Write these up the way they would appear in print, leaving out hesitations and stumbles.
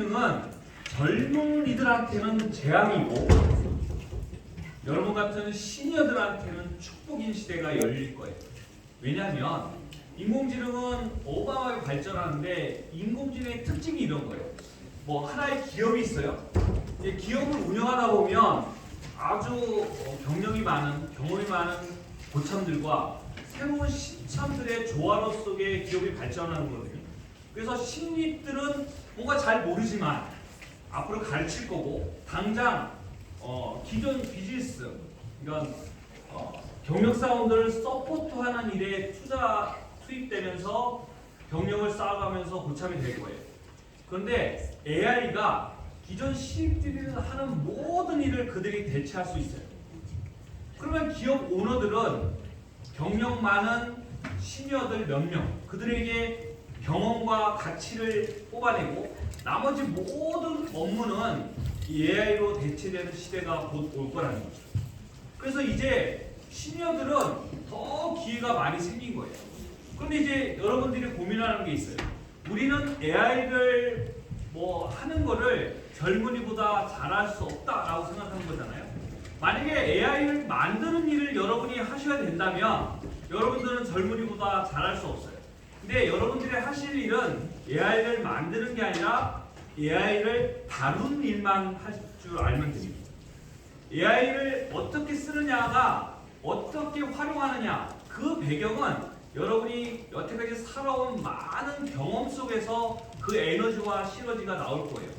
인공지능은 젊은이들한테는 재앙이고 여러분 같은 시니어들한테는 축복인 시대가 열릴 거예요. 왜냐하면 인공지능은 어마어마하게 발전하는데 인공지능의 특징이 이런 거예요. 뭐 하나의 기업이 있어요. 기업을 운영하다 보면 아주 경력이 많은, 경험이 많은 고참들과 새로운 신참들의 조화로 속에 기업이 발전하는 거거든요. 그래서 신입들은 뭔가 잘 모르지만 앞으로 가르칠 거고 당장 기존 비즈니스, 그러니까 경력사원들을 서포트하는 일에 투입되면서 경력을 쌓아가면서 고참이 될 거예요. 그런데 AI가 기존 신입들이 하는 모든 일을 그들이 대체할 수 있어요. 그러면 기업 오너들은 경력 많은 시니어들 몇 명, 그들에게 경험과 가치를 뽑아내고 나머지 모든 업무는 AI로 대체되는 시대가 곧 올 거라는 거죠. 그래서 이제 시니어들은 더 기회가 많이 생긴 거예요. 그런데 이제 여러분들이 고민하는 게 있어요. 우리는 AI를 뭐 하는 거를 젊은이보다 잘할 수 없다라고 생각하는 거잖아요. 만약에 AI를 만드는 일을 여러분이 하셔야 된다면 여러분들은 젊은이보다 잘할 수 없어요. 근데 여러분들이 하실 일은 AI를 만드는 게 아니라 AI를 다루는 일만 할 줄 알면 됩니다. AI를 어떻게 쓰느냐가 어떻게 활용하느냐, 그 배경은 여러분이 여태까지 살아온 많은 경험 속에서 그 에너지와 시너지가 나올 거예요.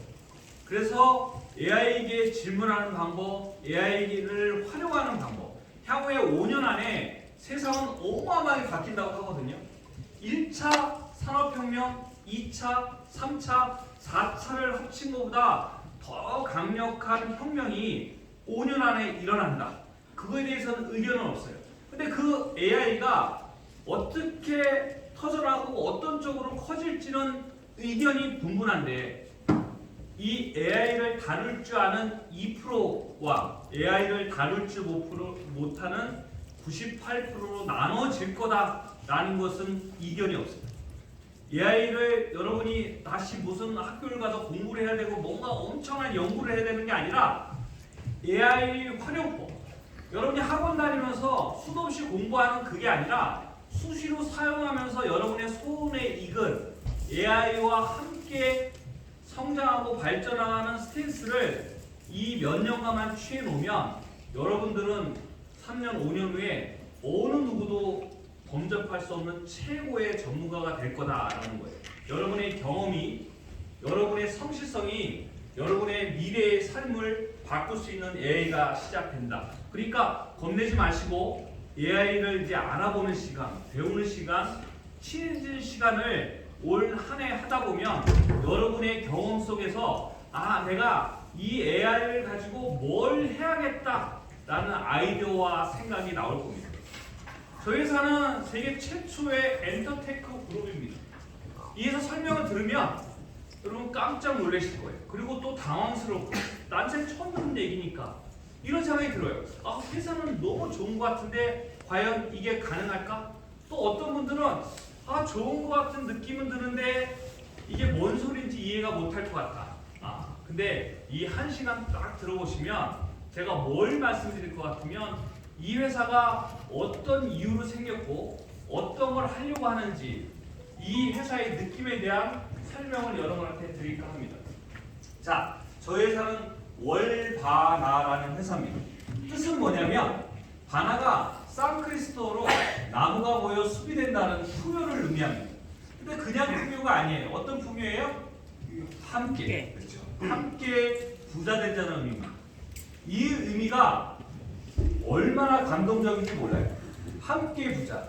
그래서 AI에게 질문하는 방법, AI를 활용하는 방법, 향후에 5년 안에 세상은 어마어마하게 바뀐다고 하거든요. 1차 산업혁명, 2차, 3차, 4차를 합친 것보다 더 강력한 혁명이 5년 안에 일어난다. 그거에 대해서는 의견은 없어요. 근데 그 AI가 어떻게 터져나가고 어떤 쪽으로 커질지는 의견이 분분한데 이 AI를 다룰 줄 아는 2%와 AI를 다룰 줄 못하는 98%로 나눠질 거다라는 것은 이견이 없습니다. AI를 여러분이 다시 무슨 학교를 가서 공부를 해야 되고 뭔가 엄청난 연구를 해야 되는 게 아니라 AI 활용법, 여러분이 학원 다니면서 수도 없이 공부하는 그게 아니라 수시로 사용하면서 여러분의 손에 익은 AI와 함께 성장하고 발전하는 스탠스를 이 몇 년간만 취해 놓으면 여러분들은 3년, 5년 후에 어느 누구도 범접할 수 없는 최고의 전문가가 될 거다라는 거예요. 여러분의 경험이, 여러분의 성실성이 여러분의 미래의 삶을 바꿀 수 있는 AI가 시작된다. 그러니까 겁내지 마시고 AI를 이제 알아보는 시간, 배우는 시간, 친해지는 시간을 올 한 해 하다 보면 여러분의 경험 속에서 내가 이 AI를 가지고 뭘 해야겠다라는 아이디어와 생각이 나올 겁니다. 저희 회사는 세계 최초의 엔터테크 그룹입니다. 이 회사 설명을 들으면 여러분 깜짝 놀라실 거예요. 그리고 또 당황스럽고 난생 처음 듣는 얘기니까 이런 생각이 들어요. 회사는 너무 좋은 것 같은데 과연 이게 가능할까? 또 어떤 분들은 좋은 것 같은 느낌은 드는데 이게 뭔 소리인지 이해가 못할 것 같다. 근데 이 한 시간 딱 들어보시면 제가 뭘 말씀드릴 것 같으면 이 회사가 어떤 이유로 생겼고 어떤 걸 하려고 하는지 이 회사의 느낌에 대한 설명을 여러분한테 드릴까 합니다. 자, 저희 회사는 월바나라는 회사입니다. 뜻은 뭐냐면 바나가 산크리스토로 나무가 모여 숲이 된다는 풍요를 의미합니다. 근데 그냥 풍요가 아니에요. 어떤 풍요예요? 함께. 그렇죠. 함께 부자 된다는 의미입니다. 이 의미가 얼마나 감동적인지 몰라요. 함께 부자.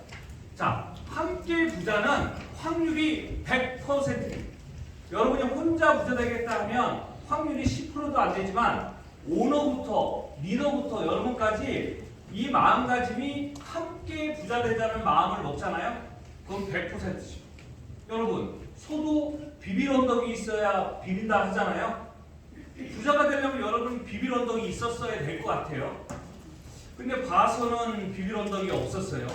자, 함께 부자는 확률이 100%입니다. 여러분이 혼자 부자 되겠다 하면 확률이 10%도 안 되지만 오너부터 리더부터 여러분까지 이 마음가짐이 함께 부자 되자는 마음을 먹잖아요. 그럼 100%죠. 여러분, 소도 비빌 언덕이 있어야 비빈다 하잖아요. 부자가 되려면 여러분 비빌 언덕이 있었어야 될 것 같아요. 근데 봐서는 비빌 언덕이 없었어요.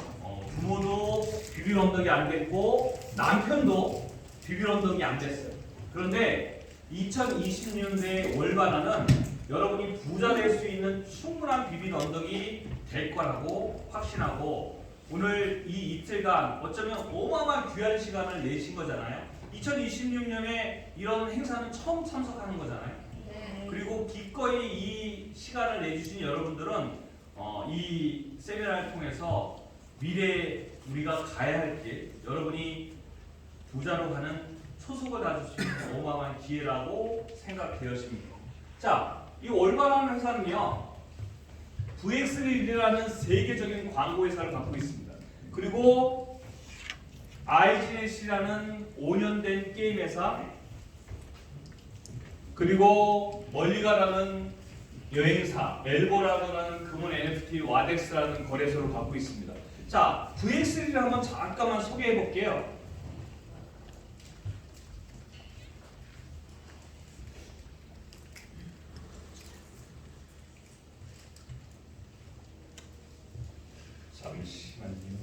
부모도 비빌 언덕이 안 됐고 남편도 비빌 언덕이 안 됐어요. 그런데 2020년대 월반화는 여러분이 부자 될 수 있는 충분한 비밀 언덕이 될 거라고 확신하고 오늘 이 이틀간 어쩌면 어마어마한 귀한 시간을 내신 거잖아요. 2026년에 이런 행사는 처음 참석하는 거잖아요. 네. 그리고 기꺼이 이 시간을 내주신 여러분들은 이 세미나를 통해서 미래에 우리가 가야 할 길, 여러분이 부자로 가는 초석을 다줄 수 있는 어마어마한 기회라고 생각되었습니다. 자, 이 올바른 회사는요, VX1이라는 세계적인 광고 회사를 갖고 있습니다. 그리고 IGNC라는 5년 된 게임 회사, 그리고 멀리가라는 여행사, 멜보라는 금은 NFT, 와덱스라는 거래소를 갖고 있습니다. 자, VX1을 한번 잠깐만 소개해 볼게요. 잠시만요.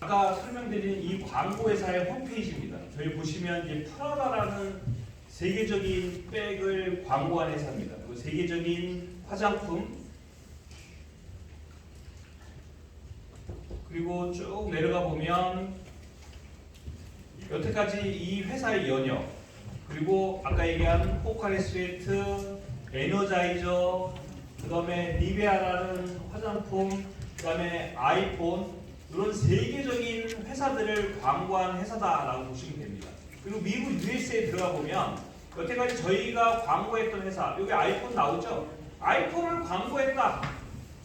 아까 설명드린 이 광고 회사의 홈페이지입니다. 저희 보시면 이제 프라다라는 세계적인 백을 광고한 회사입니다. 그 세계적인 화장품, 그리고 쭉 내려가 보면 여태까지 이 회사의 연역, 그리고 아까 얘기한 포카리 스웨트, 에너자이저, 그 다음에 니베아라는 화장품, 그 다음에 아이폰, 이런 세계적인 회사들을 광고한 회사다라고 보시면 됩니다. 그리고 미국 USA에 들어가 보면 여태까지 저희가 광고했던 회사, 여기 아이폰 나오죠? 아이폰을 광고했다.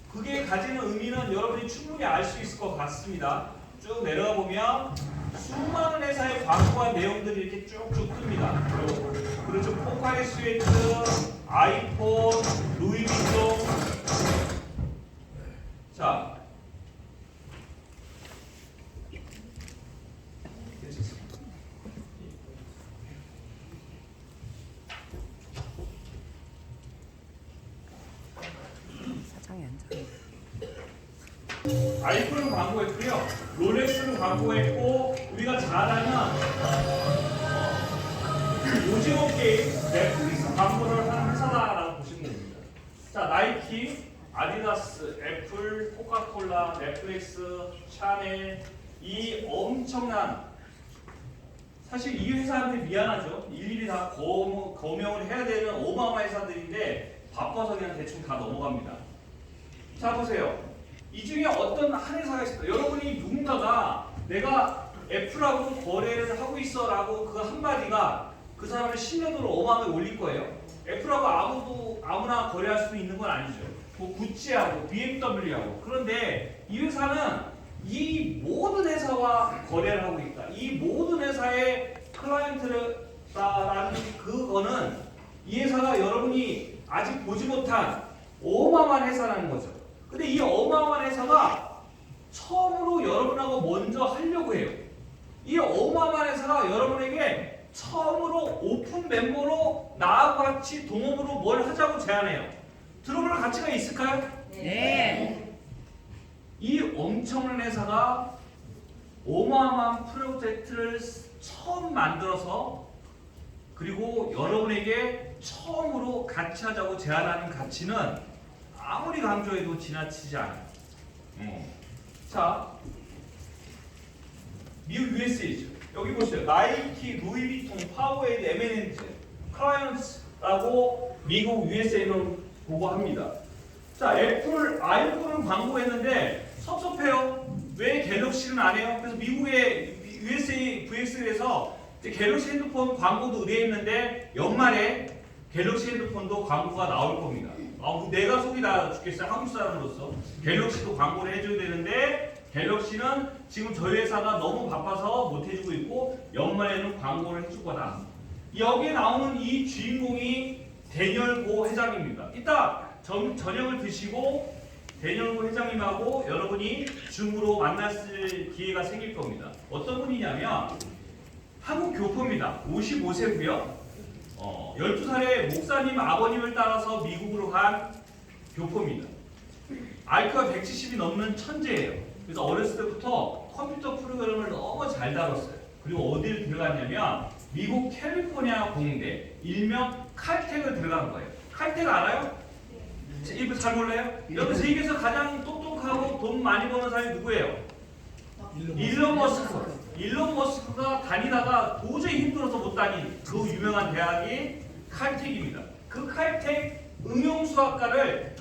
그게 가지는 의미는 여러분이 충분히 알 수 있을 것 같습니다. 쭉 내려가 보면 수많은 회사의 광고한 내용들이 이렇게 쭉쭉 뜹니다. 그렇죠. 포카리 스웨트, 아이폰, 루이비통. 자, 아이폰을 광고했고요. 롤렉스를 광고했고, 우리가 잘 아는 오징어 게임, 넷플릭스 광고를 하는 회사다라고 보시면 됩니다. 자, 나이키, 아디다스, 애플, 코카콜라, 넷플릭스, 샤넬, 이 엄청난, 사실 이 회사한테 미안하죠. 일일이 다 거명을 해야 되는 어마어마한 회사들인데 바빠서 그냥 대충 다 넘어갑니다. 자, 보세요. 이 중에 어떤 한 회사가 있습니다. 여러분이 누군가가 내가 애플하고 거래를 하고 있어 라고 그 한마디가 그 사람의 신뢰도를 어마어마하게 올릴 거예요. 애플하고 아무나 거래할 수 있는 건 아니죠. 뭐 구찌하고 BMW하고. 그런데 이 회사는 이 모든 회사와 거래를 하고 있다. 이 모든 회사의 클라이언트를 따라는 그거는 이 회사가 여러분이 아직 보지 못한 어마어마한 회사라는 거죠. 근데 이 어마어마한 회사가 처음으로 여러분하고 먼저 하려고 해요. 이 어마어마한 회사가 여러분에게 처음으로 오픈 멤버로 나하고 같이 동업으로 뭘 하자고 제안해요. 들어볼 가치가 있을까요? 네. 이 엄청난 회사가 어마어마한 프로젝트를 처음 만들어서 그리고 여러분에게 처음으로 같이 하자고 제안하는 가치는 아무리 강조해도 지나치지 않아요. 자, 미국 USA죠. 여기 보세요. 나이키, 루이비통, 파워에이드, M&M's, 크라이언스라고 미국 USA는 보고합니다. 자, 애플 아이폰을 광고했는데 섭섭해요. 왜 갤럭시는 안 해요? 그래서 미국의 USA VX에서 갤럭시 핸드폰 광고도 의뢰했는데 연말에 갤럭시 핸드폰도 광고가 나올 겁니다. 내가 속이 다 죽겠어요. 한국 사람으로서. 갤럭시도 광고를 해줘야 되는데 갤럭시는 지금 저희 회사가 너무 바빠서 못 해주고 있고 연말에는 광고를 해줄 거다. 여기에 나오는 이 주인공이 데니얼 고 회장입니다. 이따 저녁을 드시고 데니얼 고 회장님하고 여러분이 줌으로 만났을 기회가 생길 겁니다. 어떤 분이냐면 한국 교포입니다. 55세고요. 12살에 목사님 아버님을 따라서 미국으로 간 교포입니다. IQ가 170이 넘는 천재예요. 그래서 어렸을 때부터 컴퓨터 프로그램을 너무 잘 다뤘어요. 그리고 어디를 들어갔냐면 미국 캘리포니아 공대, 일명 칼텍을 들어간 거예요. 칼텍 알아요? 이거 잘 몰라요? 여기 세계에서 가장 똑똑하고 돈 많이 버는 사람이 누구예요? 일론 머스크. 일론 머스크가 다니다가 도저히 힘들어서 못 다닌 그 유명한 대학이 칼텍입니다. 그 칼텍 응용수학과를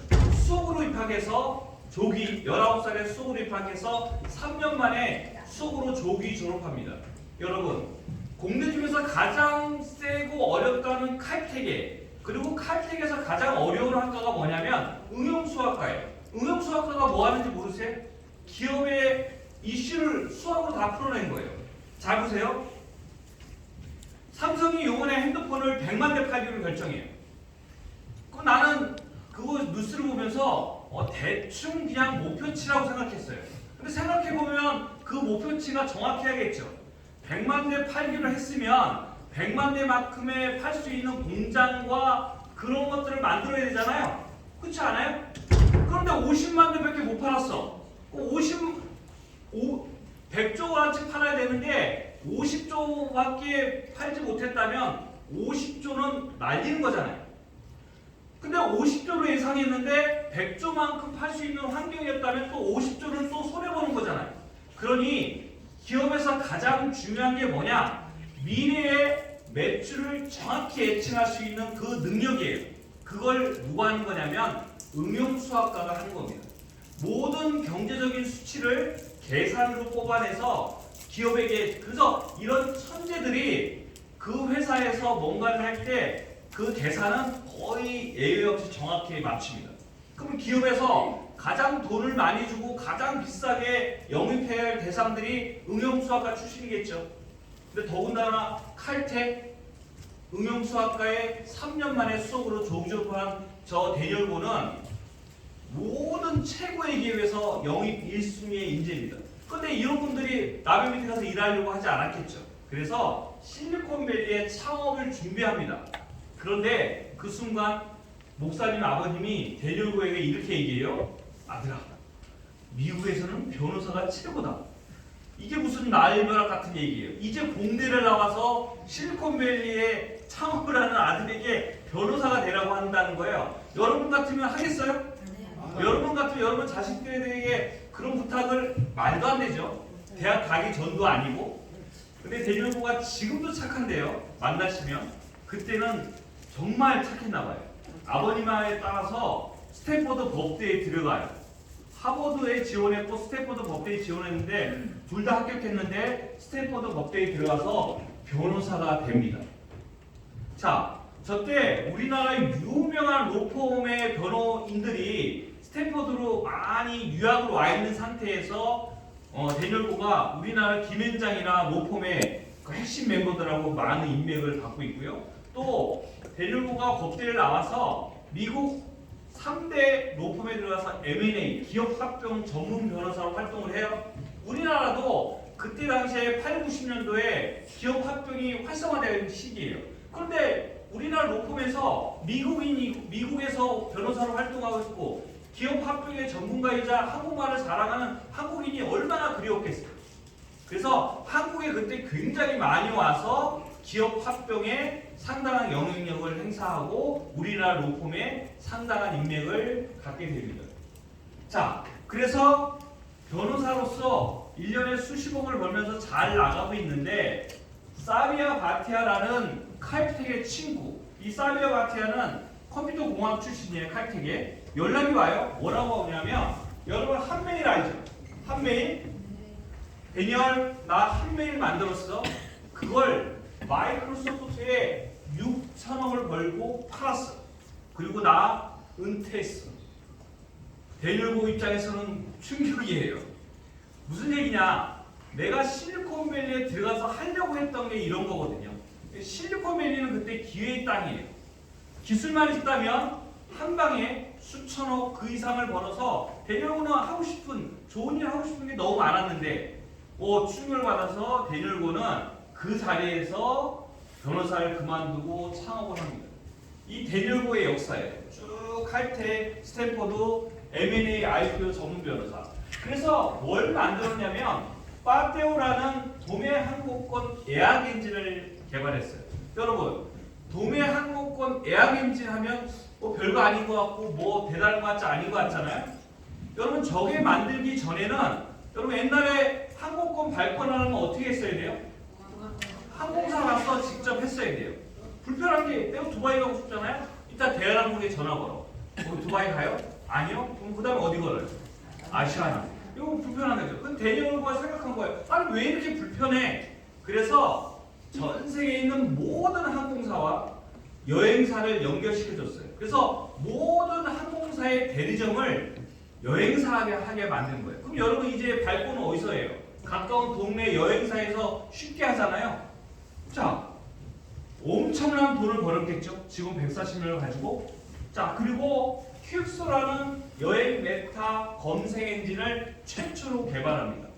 수학으로 입학해서 조기 19살에 수학으로 입학해서 3년 만에 수학으로 조기 졸업합니다. 여러분, 공대 중에서 가장 세고 어렵다는 칼텍에 그리고 칼텍에서 가장 어려운 학과가 뭐냐면 응용수학과예요. 응용수학과가 뭐 하는지 모르세요? 기업의 이슈를 수학으로 다 풀어낸 거예요. 잘 보세요. 삼성이 요번에 핸드폰을 100만 대 팔기로 결정해요. 나는 그거 뉴스를 보면서 대충 그냥 목표치라고 생각했어요. 근데 생각해보면 그 목표치가 정확해야겠죠. 100만 대 팔기로 했으면 100만 대만큼의 팔 수 있는 공장과 그런 것들을 만들어야 되잖아요. 그렇지 않아요? 그런데 50만 대밖에 못 팔았어. 100조 원어치 팔아야 되는데 50조밖에 팔지 못했다면 50조는 날리는 거잖아요. 근데 50조로 예상했는데 100조만큼 팔 수 있는 환경이었다면 또 50조는 또 손해보는 거잖아요. 그러니 기업에서 가장 중요한 게 뭐냐? 미래의 매출을 정확히 예측할 수 있는 그 능력이에요. 그걸 누가 하는 거냐면 응용수학과가 하는 겁니다. 모든 경제적인 수치를 계산으로 뽑아내서 기업에게, 그래서 이런 천재들이 그 회사에서 뭔가를 할 때 그 계산은 거의 예외 없이 정확히 맞춥니다. 그럼 기업에서 가장 돈을 많이 주고 가장 비싸게 영입해야 할 대상들이 응용수학과 출신이겠죠. 근데 더군다나 칼텍 응용수학과에 3년 만에 수업으로 조기 졸업한 저 데니얼 고는 모든 최고의 기업에서 영입 1순위의 인재입니다. 근데 이런 분들이 남의 밑에 가서 일하려고 하지 않았겠죠. 그래서 실리콘밸리의 창업을 준비합니다. 그런데 그 순간 목사님 아버님이 데니얼 고에게 이렇게 얘기해요. 아들아, 미국에서는 변호사가 최고다. 이게 무슨 날벼락 같은 얘기예요. 이제 공대를 나와서 실리콘밸리에 창업을 하는 아들에게 변호사가 되라고 한다는 거예요. 여러분 같으면 하겠어요? 여러분 같으면 여러분 자식들에게 그런 부탁을 말도 안 되죠. 대학 가기 전도 아니고. 근데 데니얼 고가 지금도 착한데요. 만나시면 그때는 정말 착했나 봐요. 아버님에 따라서 스탠퍼드 법대에 들어가요. 하버드에 지원했고 스탠퍼드 법대에 지원했는데 둘 다 합격했는데 스탠퍼드 법대에 들어가서 변호사가 됩니다. 자, 저때 우리나라의 유명한 로펌의 변호인들이 스탠퍼드로 많이 유학으로 와 있는 상태에서 데니얼 고가 우리나라 김앤장이나 로펌의 그 핵심 멤버들하고 많은 인맥을 갖고 있고요. 또 데니얼 고가 법대를 나와서 미국 3대 로펌에 들어가서 M&A 기업 합병 전문 변호사로 활동을 해요. 우리나라도 그때 당시에 8, 90년도에 기업 합병이 활성화되는 시기예요. 그런데 우리나라 로펌에서 미국에서 변호사로 활동하고 있고 기업 합병의 전문가이자 한국말을 자랑하는 한국인이 얼마나 그리웠겠어요. 그래서 한국에 그때 굉장히 많이 와서 기업 합병에 상당한 영향력을 행사하고 우리나라 로펌에 상당한 인맥을 갖게 됩니다. 자, 그래서 변호사로서 1년에 수십억을 벌면서 잘 나가고 있는데 사비아 바티아라는 칼텍의 친구, 이 사비아 바티아는 컴퓨터 공학 출신이에요. 칼텍에 연락이 와요. 뭐라고 하냐면 여러분 한메일 알죠? 한메일 데니얼 나 한메일 만들었어. 그걸 마이크로소프트에 6천억을 벌고 팔았어. 그리고 나 은퇴했어. 데니얼 입장에서는 충격이에요. 무슨 얘기냐? 내가 실리콘밸리에 들어가서 하려고 했던 게 이런 거거든요. 실리콘밸리는 그때 기회의 땅이에요. 기술만 있다면 한 방에 수천억 그 이상을 벌어서 데니얼고는 하고 싶은 좋은 일 하고 싶은 게 너무 많았는데 충격을 받아서 데니얼고는 그 자리에서 변호사를 그만두고 창업을 합니다. 이 데니얼고의 역사예요. 쭉 칼텍, 스탠퍼드, M&A, IPO 전문 변호사. 그래서 뭘 만들었냐면 빠테오라는 도매 항공권 예약 엔진을 개발했어요. 여러분, 도매 항공권 예약 엔진 하면 별거 아닌 것 같고 뭐 대단한 것 같지 아닌 것 같잖아요. 여러분 저게 만들기 전에는 여러분 옛날에 항공권 발권하려면 어떻게 했어야 돼요? 항공사 가서 직접 했어야 돼요. 불편한 게 내가 두바이 가고 싶잖아요. 이따 대한항공에 전화 걸어. 두바이 가요? 아니요? 그럼 그 다음에 어디 걸어요? 아시아나. 이거 불편한 거죠. 그럼 데니얼고가 생각한 거예요. 아니 왜 이렇게 불편해? 그래서 전 세계에 있는 모든 항공사와 여행사를 연결시켜줬어요. 그래서 모든 항공사의 대리점을 여행사하게 만든 거예요. 그럼 여러분 이제 발권은 어디서 해요? 가까운 동네 여행사에서 쉽게 하잖아요. 자, 엄청난 돈을 벌었겠죠. 직원 140명을 가지고. 자, 그리고 퀵소라는 여행 메타 검색 엔진을 최초로 개발합니다.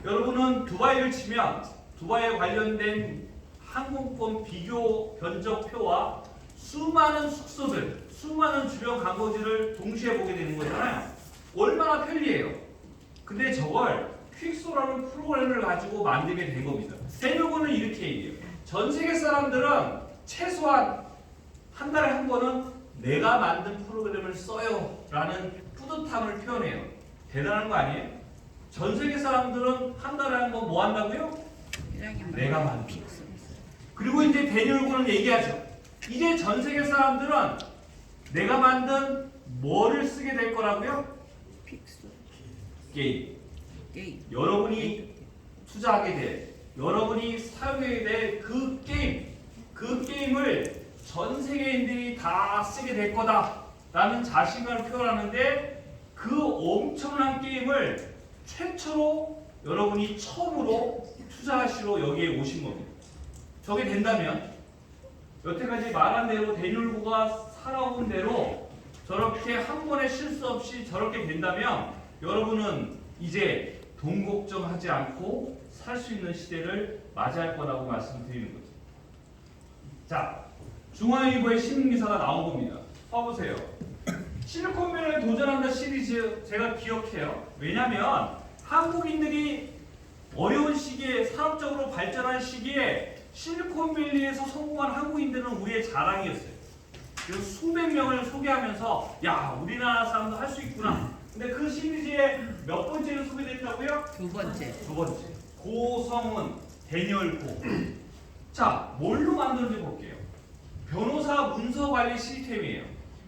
여러분은 두바이를 치면 두바이에 관련된 항공권 비교 견적표와 수많은 숙소들, 수많은 주변 관광지를 동시에 보게 되는 거잖아요. 얼마나 편리해요. 근데 저걸 퀵소라는 프로그램을 가지고 만들게 된 겁니다. 데니얼고는 이렇게 얘기해요. 전 세계 사람들은 최소한 한 달에 한 번은 내가 만든 프로그램을 써요 라는 뿌듯함을 표현해요. 대단한 거 아니에요? 전 세계 사람들은 한 달에 한 번 뭐 한다고요? 내가 만든. 그리고 이제 데니얼고는 얘기하죠. 이제 전 세계 사람들은 내가 만든 뭐를 쓰게 될 거라고요? 게임. 여러분이 투자하게 될, 여러분이 사용하게 될 그 게임을 전 세계인들이 다 쓰게 될 거다라는 자신감을 표현하는데 그 엄청난 게임을 최초로 여러분이 처음으로 투자하시러 여기에 오신 겁니다. 저게 된다면 여태까지 말한 대로 데니얼고가 살아온 대로 저렇게 한 번의 실수 없이 저렇게 된다면 여러분은 이제 돈 걱정하지 않고 살 수 있는 시대를 맞이할 거라고 말씀드리는 거죠. 자, 중앙일보의 신문기사가 나온 겁니다. 봐보세요. 실리콘밸리에 도전한다 시리즈 제가 기억해요. 왜냐하면 한국인들이 어려운 시기에 산업적으로 발전한 시기에 실리콘밸리에서 성공한 한국인들은 우리의 자랑이었어요. 그래서 수백 명을 소개하면서 야 우리나라 사람도 할 수 있구나. 근데 그 시리즈에 몇 번째로 소개됐다고요? 두 번째. 고성은, 데니얼고. 자, 뭘로 만드는지 볼게요. 변호사 문서 관리 시스템이에요.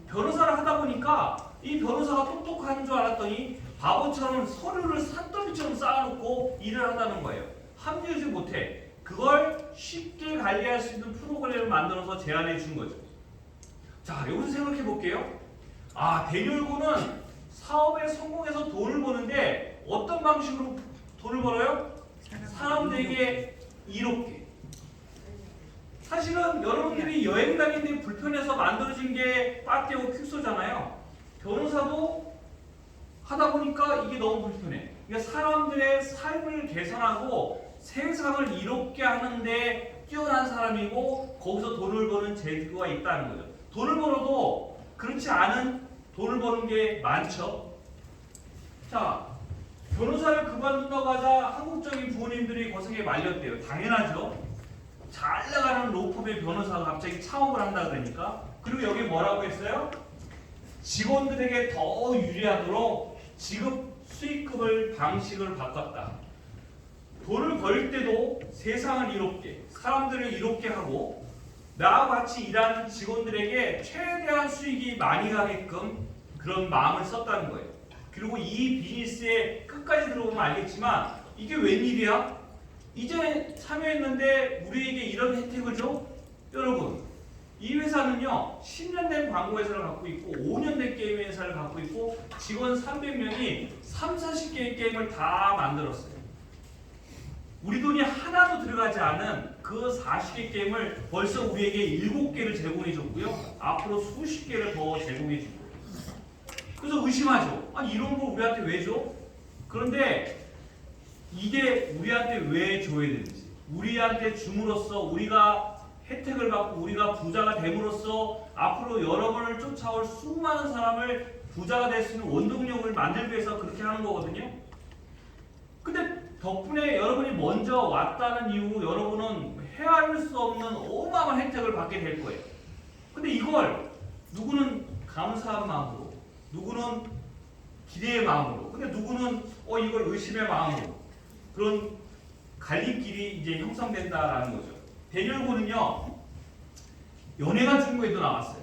변호사를 하다 보니까 이 변호사가 똑똑한 줄 알았더니 바보처럼 서류를 산더미처럼 쌓아놓고 일을 한다는 거예요. 합리하지 못해. 그걸 쉽게 관리할 수 있는 프로그램을 만들어서 제안해 준 거죠. 자, 여기서 생각해 볼게요. 데니얼고는 사업에 성공해서 돈을 버는데 어떤 방식으로 돈을 벌어요? 사람들에게 이롭게. 사실은 여러분들이 여행 다니는데 불편해서 만들어진 게 빠떼오 퀵소잖아요. 변호사도 하다 보니까 이게 너무 불편해. 그러니까 사람들의 삶을 개선하고 세상을 이롭게 하는데 뛰어난 사람이고 거기서 돈을 버는 재주가 있다는 거죠. 돈을 벌어도 그렇지 않은 돈을 버는 게 많죠. 자, 변호사를 그만둔다고 하자 한국적인 부모님들이 거세게 말렸대요. 당연하죠. 잘 나가는 로펌의 변호사가 갑자기 창업을 한다 그러니까. 그리고 여기 뭐라고 했어요? 직원들에게 더 유리하도록 지급 수익금을 방식을 바꿨다. 돈을 벌 때도 세상을 이롭게, 사람들을 이롭게 하고 나와 같이 일하는 직원들에게 최대한 수익이 많이 가게끔 그런 마음을 썼다는 거예요. 그리고 이 비즈니스에 끝까지 들어보면 알겠지만 이게 웬일이야? 이전에 참여했는데 우리에게 이런 혜택을 줘? 여러분, 이 회사는요 10년 된 광고 회사를 갖고 있고 5년 된 게임 회사를 갖고 있고 직원 300명이 30-40개의 게임을 다 만들었어요. 우리 돈이 하나도 들어가지 않은 그 40개 게임을 벌써 우리에게 7개를 제공해 줬고요. 앞으로 수십 개를 더 제공해 줄 거예요. 그래서 의심하죠. 아니 이런 걸 우리한테 왜 줘? 그런데 이게 우리한테 왜 줘야 되는지, 우리한테 줌으로써 우리가 혜택을 받고 우리가 부자가 됨으로써 앞으로 여러분을 쫓아올 수많은 사람을 부자가 될 수 있는 원동력을 만들기 위해서 그렇게 하는 거거든요. 근데 덕분에 여러분이 먼저 왔다는 이유로 여러분은 헤아릴 수 없는 어마어마한 혜택을 받게 될 거예요. 근데 이걸 누구는 감사한 마음으로, 누구는 기대의 마음으로, 근데 누구는 이걸 의심의 마음으로 그런 갈림길이 이제 형성된다라는 거죠. 대결고는요 연예가 중계에도 나왔어요.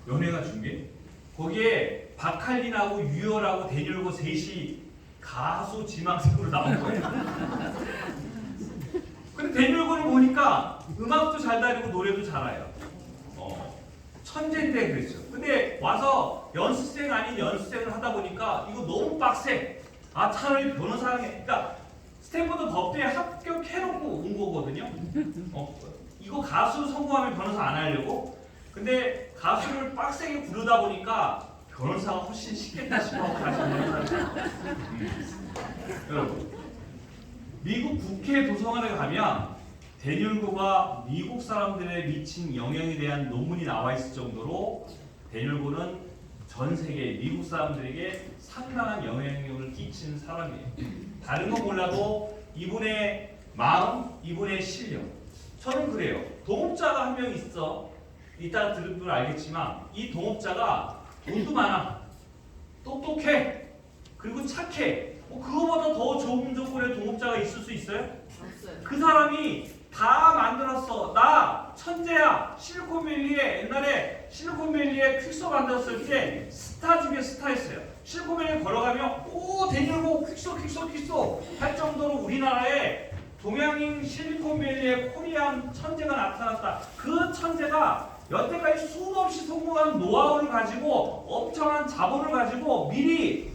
연예가 중계 거기에 박할린하고 유열하고 대결고 셋이 가수 지망생으로 나온 거예요. 근데 대결고를 보니까 음악도 잘 다니고 노래도 잘해요. 천재인데 그랬죠. 근데 와서 연습생 아닌 연습생을 하다 보니까 이거 너무 빡세. 아 차라리 변호사 그러니까 스탠퍼드 법대에 합격해놓고 온 거거든요. 이거 가수 성공하면 변호사 안 하려고. 근데 가수를 빡세게 부르다 보니까 변호사가 훨씬 쉽겠다 싶어 다시 변호사를. 여러분, 미국 국회 도서관에 가면 대뉴고가 미국 사람들에 미친 영향에 대한 논문이 나와 있을 정도로 대뉴고는 전 세계 미국 사람들에게 상당한 영향력을 끼친 사람이에요. 다른 건 몰라도 이분의 마음, 이분의 실력. 저는 그래요. 동업자가 한 명 있어. 이따 들으면 알겠지만 이 동업자가 돈도 많아. 똑똑해. 그리고 착해. 그거보다 더 좋은 조건의 동업자가 있을 수 있어요? 없어요. 그 사람이 다 만들었어. 나 천재야. 실리콘밸리에 옛날에 실리콘밸리에 퀵소 만들었을 때 스타 중에 스타였어요. 실리콘밸리에 걸어가면 오 대녀고 퀵소 할 정도로 우리나라에 동양인 실리콘밸리의 코리안 천재가 나타났다. 그 천재가 여태까지 수없이 성공한 노하우를 가지고 엄청난 자본을 가지고 미리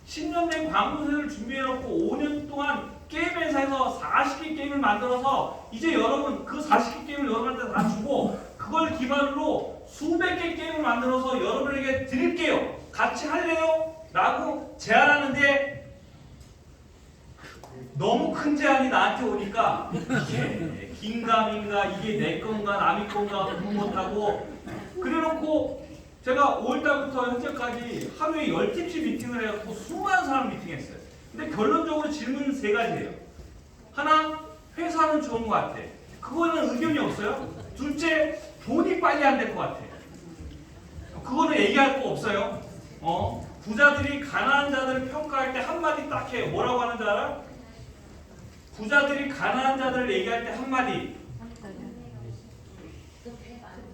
10년 된 광고세를 준비해놓고 5년 동안 게임 회사에서 40개 게임을 만들어서 이제 여러분 그 40개 게임을 여러분한테 다 주고 그걸 기반으로 수백 개 게임을 만들어서 여러분에게 드릴게요. 같이 할래요? 라고 제안하는데 너무 큰 제안이 나한테 오니까 이게 긴가민가 이게 내 건가 남의 건가 구분 못하고 그래놓고 제가 5월달부터 현재까지 하루에 10팀씩 미팅을 해갖고 수많은 사람 미팅했어요. 근데 결론적으로 질문은 3가지예요. 하나, 회사는 좋은 것 같아. 그거는 의견이 없어요. 둘째, 돈이 빨리 안 될 것 같아. 그거는 얘기할 거 없어요. 부자들이 가난한 자들을 평가할 때 한마디 딱 해요. 뭐라고 하는 줄 알아? 부자들이 가난한 자들을 얘기할 때 한마디.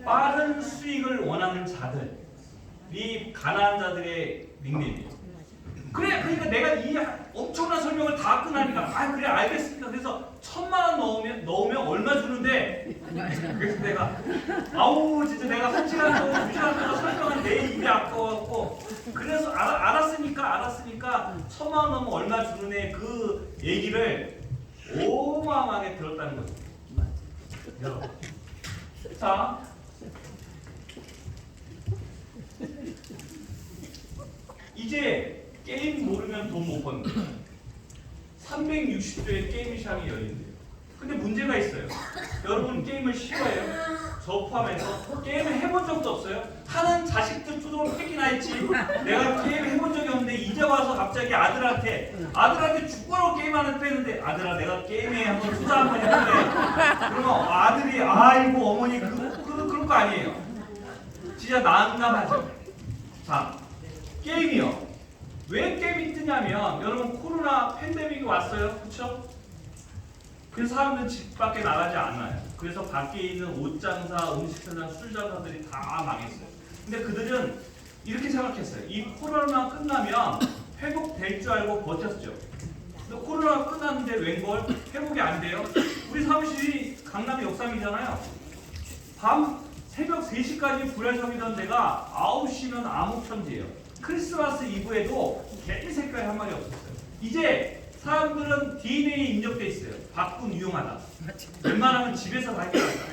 빠른 수익을 원하는 자들이 가난한 자들의 닉네임이에요. 그러니까 내가 이 엄청난 설명을 다 끝나니까 그래 알겠습니다. 그래서 1,000만 원 넣으면 얼마 주는데 그래서 내가 진짜 내가 1시간 동안 2시간 동안 설명한 내 입이 아까워갖고 그래서 알았으니까 1,000만 원 넣으면 얼마 주는 애 그 얘기를 어마어마하게 들었다는 거죠. 여러분, 자 이제 게임 모르면 돈 못 버는 거예요. 360도의 게임 시장이 열린대요. 근데 문제가 있어요. 여러분 게임을 싫어해요? 저 포함해서 게임을 해본 적도 없어요? 하는 자식들 두드러 패기나 했지. 내가 게임 해본 적이 없는데 이제 와서 갑자기 아들한테 죽으라고 게임하는 했는데 아들아 내가 게임에 한번 투자 한번 해볼래. 그러면 아들이 아이고 어머니 그런 거 아니에요. 진짜 난감하죠. 자 게임이요. 왜 게임이 뜨냐면 여러분 코로나 팬데믹이 왔어요. 그렇죠? 그래서 사람들은 집 밖에 나가지 않아요. 그래서 밖에 있는 옷 장사, 음식 장사, 술 장사들이 다 망했어요. 근데 그들은 이렇게 생각했어요. 이 코로나만 끝나면 회복될 줄 알고 버텼죠. 근데 코로나가 끝났는데 웬걸 회복이 안 돼요. 우리 사무실이 강남 역삼이잖아요. 밤 새벽 3시까지 불활성이던 데가 9시는 암흑천지예요. 크리스마스 이브에도 개미 색깔이 한 마리 없었어요. 이제 사람들은 DNA에 입력돼 있어요. 밖은 유용하다. 웬만하면 집에서 다 해결한다.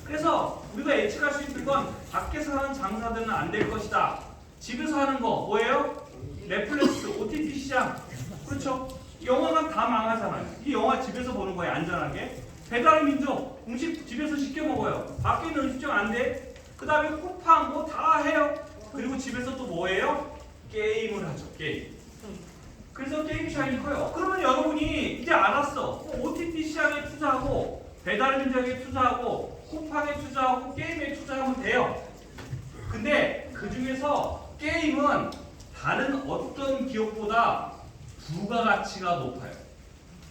그래서 우리가 예측할 수 있는 건 밖에서 하는 장사들은 안 될 것이다. 집에서 하는 거 뭐예요? 넷플릭스, OTT 시장. 그렇죠? 영화가 다 망하잖아요. 이 영화 집에서 보는 거예요. 안전하게. 배달의 민족, 음식 집에서 시켜 먹어요. 밖에 있는 음식점 안 돼. 그 다음에 쿠팡 뭐 다 해요. 그리고 집에서 또 뭐예요? 게임을 하죠. 게임. 그래서 게임 시장이 커요. 그러면 여러분이 이제 알았어. OTT 시장에 투자하고 배달의 민족에 투자하고 쿠팡에 투자하고 게임에 투자하면 돼요. 근데 그 중에서 게임은 다른 어떤 기업보다 부가가치가 높아요.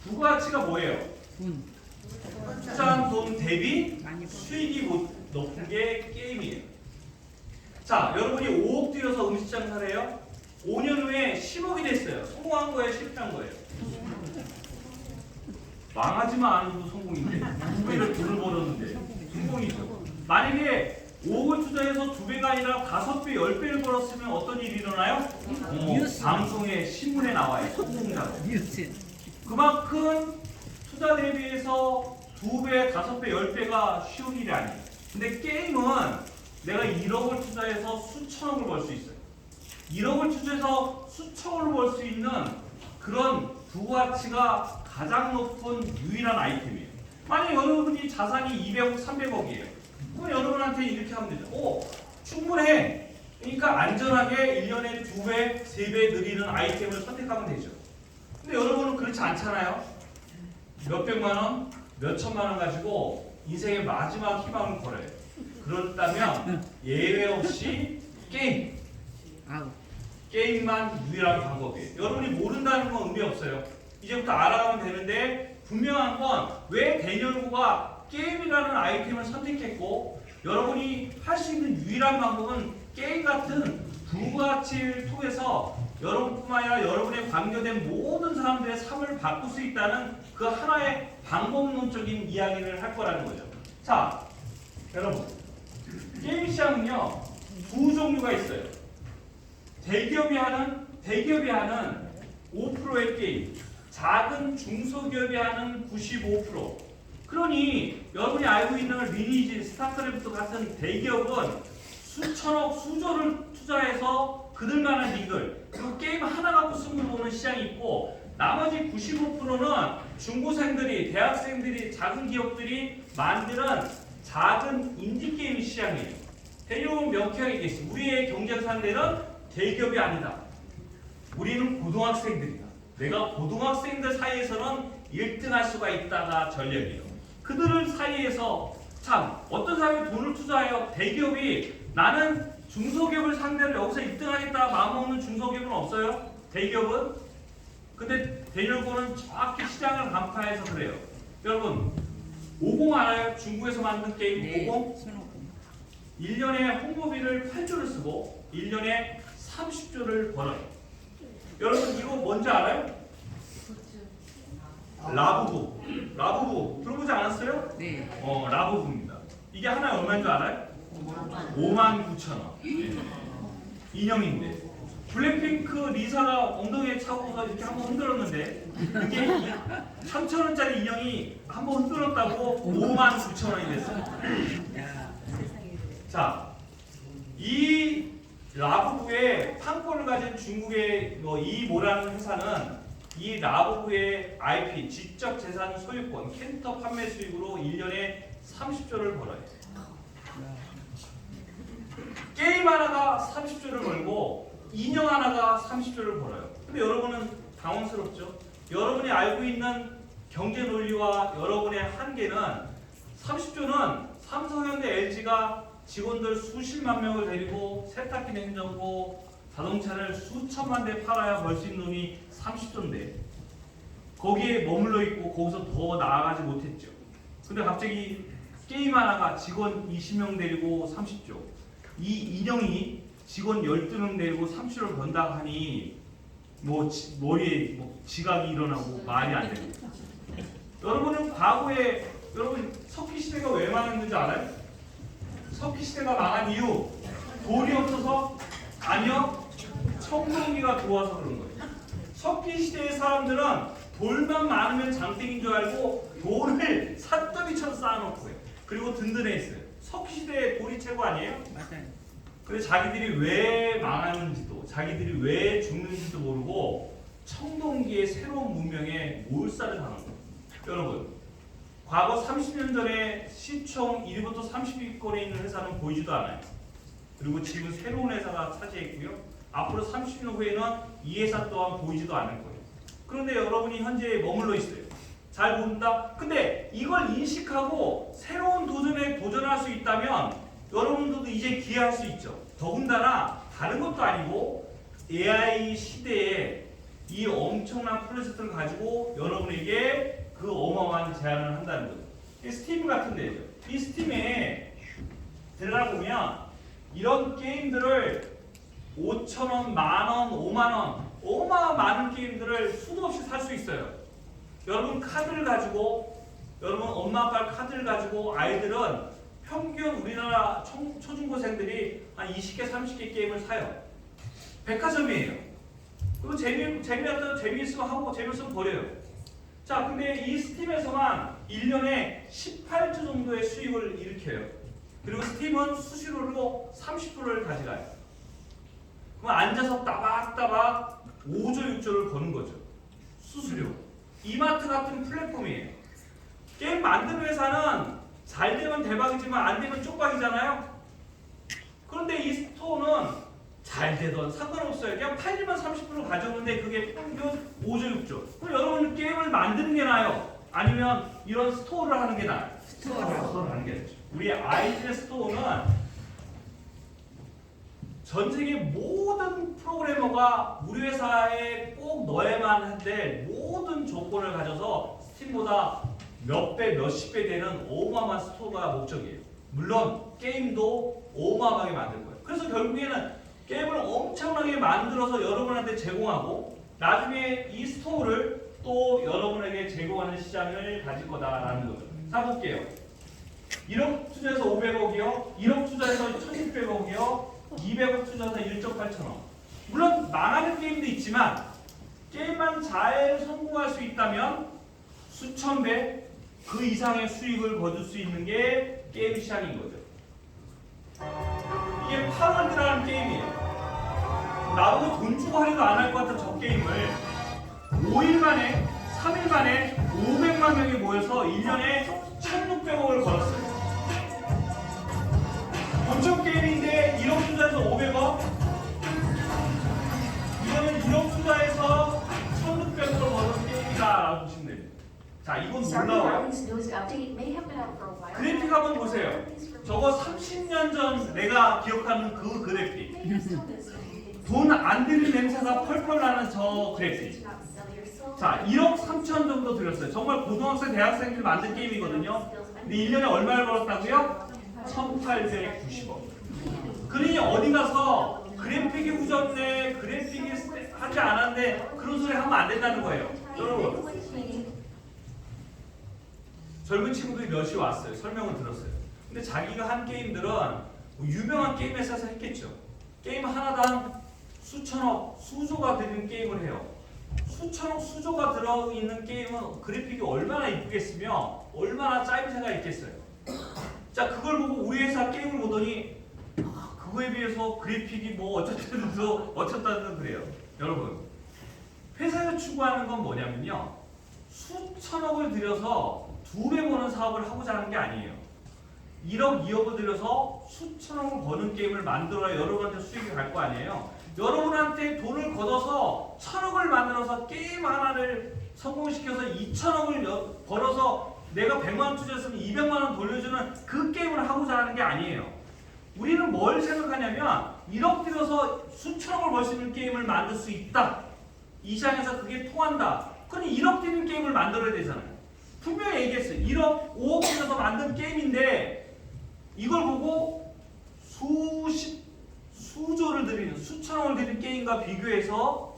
부가가치가 뭐예요? 투자한 돈 대비 수익이 높은 게 게임이에요. 자, 여러분이 5억 들여서 음식 장사를 해요. 5년 후에 10억이 됐어요. 성공한 거예요? 실패한 거예요? 망하지만 않아도 성공인데 두 배를 돈을 벌었는데 성공이죠. 만약에 5억을 투자해서 2배가 아니라 5배, 10배를 벌었으면 어떤 일이 일어나요? 방송에 신문에 나와요. 성공자로. 그만큼 투자 대비해서 2배, 5배, 10배가 쉬운 일이 아니에요. 근데 게임은 내가 1억을 투자해서 수천억을 벌 수 있어요. 1억을 투자해서 수천억을 벌 수 있는 그런 부가치가 가장 높은 유일한 아이템이에요. 만약 여러분이 자산이 200억, 300억이에요. 그럼 여러분한테 이렇게 하면 되죠. 충분해. 그러니까 안전하게 1년에 2배, 3배 늘리는 아이템을 선택하면 되죠. 근데 여러분은 그렇지 않잖아요. 몇백만 원, 몇천만 원 가지고 인생의 마지막 희망을 걸어요. 그렇다면 예외 없이 게임. 게임만 유일한 방법이에요. 여러분이 모른다는 건 의미 없어요. 이제부터 알아가면 되는데 분명한 건 왜 대녀고가 게임이라는 아이템을 선택했고 여러분이 할 수 있는 유일한 방법은 게임 같은 부가치를 통해서 여러분뿐만 아니라 여러분에 관계된 모든 사람들의 삶을 바꿀 수 있다는 그 하나의 방법론적인 이야기를 할 거라는 거죠. 자, 여러분 게임 시장은요 두 종류가 있어요. 대기업이 하는 5%의 게임, 작은 중소기업이 하는 95%. 그러니 여러분이 알고 있는 리니지, 스타크래프트 같은 대기업은 수천억, 수조를 투자해서 그들만한 이익을 그리고 게임 하나 갖고 승부를 보는 시장이 있고 나머지 95%는 중고생들이, 대학생들이, 작은 기업들이 만드는 작은 인디게임 시장이에요. 대기업은 명쾌하게 얘기했어요. 우리의 경쟁 상대는 대기업이 아니다. 우리는 고등학생들이다. 내가 고등학생들 사이에서는 1등할 수가 있다가 전략이에요. 그들 사이에서 참 어떤 사람이 돈을 투자해요. 대기업이 나는 중소기업을 상대로 여기서 1등하겠다 마음먹는 중소기업은 없어요. 대기업은. 근데 대기업은 정확히 시장을 간파해서 그래요. 여러분 50 알아요? 중국에서 만든 게임 50? 1년에 홍보비를 8조를 쓰고 1년에 30조를 벌어요. 여러분 이거 뭔지 알아요? 라부부 들어보지 않았어요? 네. 라부부입니다. 이게 하나에 얼마인 줄 알아요? 59,000원. 인형인데 블랙핑크 리사가 엉덩이에 차고서 이렇게 한번 흔들었는데 그게 3,000원짜리 인형이 한번 흔들었다고 59,000원이 됐어요. 자, 이 라부부의 판권을 가진 중국의 이모라는 회사는 이 라부부의 IP, 지적 재산 소유권, 캐릭터 판매 수익으로 1년에 30조를 벌어요. 게임 하나가 30조를 벌고 인형 하나가 30조를 벌어요. 근데 여러분은 당황스럽죠? 여러분이 알고 있는 경제 논리와 여러분의 한계는 30조는 삼성현대 LG가 직원들 수십만 명을 데리고 세탁기, 냉장고, 자동차를 수천만 대 팔아야 벌 수 있는 돈이 30조인데 거기에 머물러 있고 거기서 더 나아가지 못했죠. 근데 갑자기 게임 하나가 직원 20명 데리고 30조, 이 인형이 직원 12명 데리고 30조를 번다 하니 머리에 지각이 일어나고 말이 안 됩니다. 여러분은 과거에 여러분 석기 시대가 왜 망했는지 알아요? 석기 시대가 망한 이유 돌이 없어서? 아니요, 청동기가 들어와서 그런 거예요. 석기 시대의 사람들은 돌만 많으면 장땡인 줄 알고 돌을 산더미처럼 쌓아놓고요. 그리고 든든했어요. 석기 시대에 돌이 최고 아니에요? 맞아요. 근데 자기들이 왜 망하는지도 자기들이 왜 죽는지도 모르고 청동기의 새로운 문명에 몰살을 당한 거예요. 여러분, 과거 30년 전에 시총 1위부터 30위권에 있는 회사는 보이지도 않아요. 그리고 지금 새로운 회사가 차지했고요. 앞으로 30년 후에는 이 회사 또한 보이지도 않을 거예요. 그런데 여러분이 현재 머물러 있어요. 잘 모른다? 근데 이걸 인식하고 새로운 도전에 도전할 수 있다면 여러분들도 이제 기회할 수 있죠. 더군다나 다른 것도 아니고 AI 시대에 이 엄청난 프로젝트를 가지고 여러분에게 그 어마어마한 제안을 한다는 거죠. 이 스팀 같은 데죠. 이 스팀에 들어가 보면 이런 게임들을 5,000원, 만원, 5만원 어마어마한 게임들을 수도 없이 살 수 있어요. 여러분 카드를 가지고 여러분 엄마 아빠 카드를 가지고 아이들은 평균 우리나라 초중고생들이 한 20개, 30개 게임을 사요. 백화점이에요. 그리고 재미있으면 하고 재미없으면 버려요. 자, 근데 이 스팀에서만 1년에 18조 정도의 수익을 일으켜요. 그리고 스팀은 수수료로 30%를 가져가요. 그럼 앉아서 따박따박 5조, 6조를 버는 거죠. 수수료. 이마트 같은 플랫폼이에요. 게임 만드는 회사는 잘 되면 대박이지만 안 되면 쪽박이잖아요. 그런데 이 스토어는 잘 되던 상관없어요. 그냥 팔리면 30% 가져오는데 그게 평균 5조, 6조. 그럼 여러분은 게임을 만드는 게 나아요? 아니면 이런 스토어를 하는 게 나아요? 스토어를 하는 게 낫죠. 우리 아이들의 스토어는 전 세계 모든 프로그래머가 우리 회사에 꼭 넣어야만 한데 모든 조건을 가져서 스팀보다 몇 배, 몇십 배 되는 어마어마한 스토어가 목적이에요. 물론 게임도 어마어마하게 만들 거예요. 그래서 결국에는 게임을 엄청나게 만들어서 여러분한테 제공하고 나중에 이 스토어를 또 여러분에게 제공하는 시장을 가질 거다라는 거죠. 자, 볼게요. 1억 투자해서 500억이요. 1억 투자해서 1,600억이요. 200억 투자해서 1조 8천억. 물론 망하는 게임도 있지만 게임만 잘 성공할 수 있다면 수천 배 그 이상의 수익을 거둘 수 있는 게 게임 시장인 거죠. 이게 8월드라는 게임이에요. 나보고 돈 주고 하려도 안 할 것 같은 저 게임을 5일 만에 3일 만에 500만 명이 모여서 1년에 1,600억을 벌었어요. 본청 게임인데 1억 투자해서 500억? 이거는 1억 투자해서 1,600억을 버는 게임이다라고 보시면 됩니다. 자, 이건 놀라워요. 그래픽 한번 보세요. 저거 30년 전 내가 기억하는 그 그래픽. 돈 안 들인 냄새가 펄펄 나는 저 그래픽. 자, 1억 3천 정도 들였어요. 정말 고등학생, 대학생들이 만든 게임이거든요. 근데 1년에 얼마를 벌었다고요? 1,890억. 그러니 어디 가서 그래픽이 후졌네, 그래픽이 하지 않았네 그런 소리 하면 안 된다는 거예요. 여러분, 젊은 친구들이 몇이 왔어요. 설명을 들었어요. 근데 자기가 한 게임들은 유명한 게임 회사에서 했겠죠. 게임 하나당 수천억, 수조가 드는 게임을 해요. 수천억, 수조가 들어있는 게임은 그래픽이 얼마나 이쁘겠으며 얼마나 짜임새가 있겠어요. 자, 그걸 보고 우리 회사 게임을 보더니 그거에 비해서 그래픽이 뭐 어쩌다는 그래요. 여러분, 회사에서 추구하는 건 뭐냐면요, 수천억을 들여서 2배 버는 사업을 하고자 하는 게 아니에요. 1억, 2억을 들여서 수천억을 버는 게임을 만들어야 여러분한테 수익이 갈 거 아니에요. 여러분한테 돈을 걷어서 1,000억을 만들어서 게임 하나를 성공시켜서 2,000억을 벌어서 내가 100만 원 투자했으면 200만 원 돌려주는 그 게임을 하고자 하는 게 아니에요. 우리는 뭘 생각하냐면 1억 들여서 수천억을 벌 수 있는 게임을 만들 수 있다. 이 시장에서 그게 통한다. 그럼 1억 드는 게임을 만들어야 되잖아요. 분명히 얘기했어요. 1억, 5억 들여서 만든 게임인데 이걸 보고 수조를 들이는, 수천억을 들이는 게임과 비교해서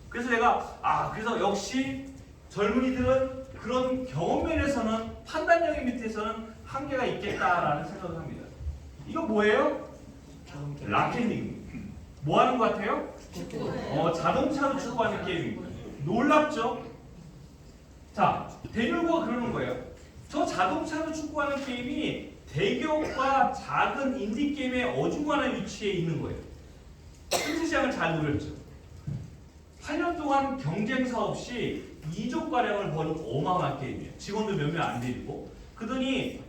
그래서 내가 그래서 역시 젊은이들은 그런 경험 면에서는 판단력의 밑에서는 한계가 있겠다라는 생각을 합니다. 이거 뭐예요? 라켓링. 뭐 하는 것 같아요? 자동차로 축구하는 게임입니다. 놀랍죠? 자, 대률고가 그러는 거예요. 저 자동차로 축구하는 게임이 대기업과 작은 인디게임의 어중간한 위치에 있는 거예요. 승시장을 잘 노렸죠. 8년 동안 경쟁사 없이 2조가량을 버는 어마어마한 게임이에요. 직원도 몇 명 안 데리고. 그러더니